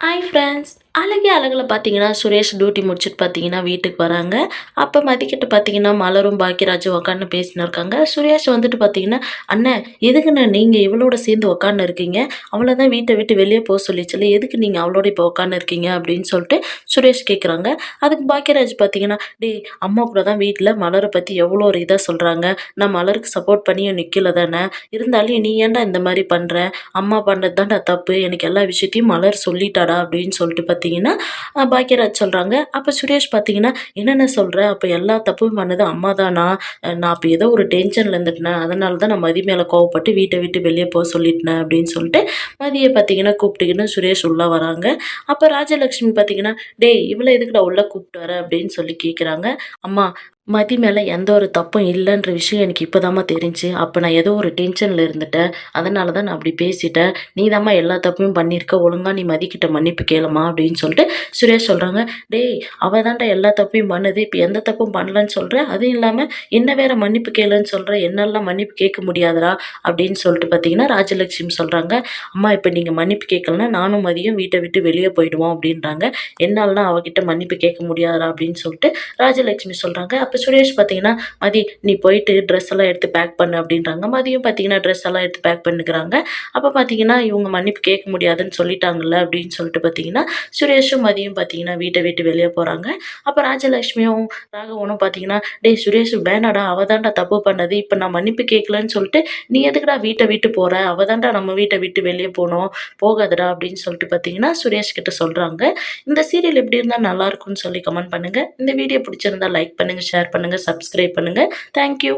Hi friends. அழகே அழகுல பார்த்தீங்கன்னா, சுரேஷ் டியூட்டி முடிச்சுட்டு பார்த்தீங்கன்னா, வீட்டுக்கு வராங்க. அப்ப மதிக்கிட்ட பார்த்தீங்கன்னா, மலரும், பாக்கியராஜும் உட்காந்து பேசின்னு இருக்காங்க. சுரேஷ் வந்துட்டு பார்த்தீங்கன்னா, "அண்ணே எதுக்குண்ணே நீங்க இவளோட சேர்ந்து உட்காந்து இருக்கீங்க? அவள தான் வீட்ட விட்டு வெளிய சொல்லிச்சுல்ல. எதுக்கு நீங்க அவளோட இப்போ உட்காந்து இருக்கீங்க?" அப்படின்னு சொல்லிட்டு சுரேஷ் கேட்குறாங்க. அதுக்கு பாக்கியராஜ் பார்த்தீங்கன்னா, "டேய் அம்மா கூட தான் வீட்ல மலர பத்தி எவ்வளோ ஒரு இதா சொல்றாங்க. நான் மலருக்கு சப்போர்ட் பண்ணியும் நிக்கல தானே. இருந்தாலும் நீ ஏன்டா இந்த மாரி பண்ற? அம்மா பண்ணது தான்டா தப்பு. எனக்கு எல்லா விஷயத்தையும் மலர் சொல்லிட்டாடா" அப்படின்னு சொல்லிட்டு பார்த்தீங்கன்னா, பாக்யராஜ் சொல்றாங்க. அப்ப சுரேஷ் பார்த்தீங்கன்னா, "என்னென்ன சொல்ற? அப்ப எல்லா தப்பும் பண்ணது அம்மா தானா? நான் அப்ப ஏதோ ஒரு டென்ஷன்ல இருந்துட்டேன். அதனால தான் நான் மதி மேல கோவப்பட்டு வீட்ட விட்டு வெளிய சொல்லிட்டேன்" அப்படின்னு சொல்லிட்டு மதிய பார்த்தீங்கன்னா கூப்பிட்டுக்கின்னு சுரேஷ் உள்ள வராங்க. அப்ப ராஜலட்சுமி பார்த்தீங்கன்னா, "டேய் இவள எதுக்குடா உள்ள கூப்பிட்டு வர?" அப்படின்னு சொல்லி கேட்குறாங்க. "அம்மா மதி மேல எந்த ஒரு தப்பும் இல்லன்ற விஷயம் எனக்கு இப்பதாம்மா தெரிஞ்சுச்சு. அப்ப நான் ஏதோ ஒரு டென்ஷன்ல இருந்துட்டேன். அதனால தான் நான் அப்படி பேசிட்டேன். நீதாம்மா எல்லா தப்பையும் பண்ணியிருக்க. ஒழுங்கா நீ மதிக்கிட்ட மன்னிப்பு கேளும்மா" அப்படின்னு சொல்லிட்டு சுரேஷ் சொல்றாங்க. "டேய் அவ தான்டா எல்லா தப்பையும் பண்ணது. இப்ப எந்த தப்பும் பண்ணலன்னு சொல்ற. அதுவும் இல்லாம என்ன வேற மன்னிப்பு கேளுன்னு சொல்ற. என்னால்லாம் மன்னிப்பு கேட்க முடியாதுடா" அப்படின்னு சொல்லிட்டு பார்த்தீங்கன்னா, ராஜலட்சுமி சொல்றாங்க. "அம்மா இப்ப நீங்க மன்னிப்பு கேட்கலன்னா நானும் மதியும் வீட்ட விட்டு வெளிய போயிடுவோம்" அப்படின்றாங்க. "என்னாலலாம் அவகிட்ட மன்னிப்பு கேட்க முடியாதுடா" அப்படின்னு சொல்லிட்டு ராஜலட்சுமி சொல்றாங்க. அப்ப சுரேஷ் பார்த்தீங்கன்னா, "மதி நீ போயிட்டு ட்ரெஸ் எல்லாம் எடுத்து பேக் பண்ணு" அப்படின்றாங்க. மதியும் பார்த்தீங்கன்னா, ட்ரெஸ் எல்லாம் எடுத்து பேக் பண்ணிக்கிறாங்க. அப்ப பார்த்தீங்கன்னா, இவங்க மன்னிப்பு கேட்க முடியாதுன்னு சொல்லிட்டாங்கல்ல அப்படின்னு சொல்லிட்டு பார்த்தீங்கன்னா, சுரேஷும் மதியும் பார்த்தீங்கன்னா, வீட்ட விட்டு வெளிய போறாங்க. அப்ப ராஜலட்சுமியும் ராகவனும் பார்த்தீங்கன்னா, "டேய் சுரேஷ் வேணாடா, அவ தான்டா தப்பு பண்ணது. இப்ப நான் மன்னிப்பு கேட்கலன்னு சொல்லிட்டு, நீ எதுக்குடா வீட்ட விட்டு போற? அவ தான்டா நம்ம வீட்ட விட்டு வெளிய போணும். போகாதடா" அப்படின்னு சொல்லிட்டு பார்த்தீங்கன்னா, சுரேஷ் கிட்ட சொல்றாங்க. இந்த சீரியல் எப்படி இருந்தா நல்லாருக்கும்னு சொல்லி கமெண்ட் பண்ணுங்க. இந்த வீடியோ பிடிச்சிருந்தா லைக் பண்ணுங்க, ஷேர் பண்ணுங்க, சப்ஸ்கிரைப் பண்ணுங்க. Thank you.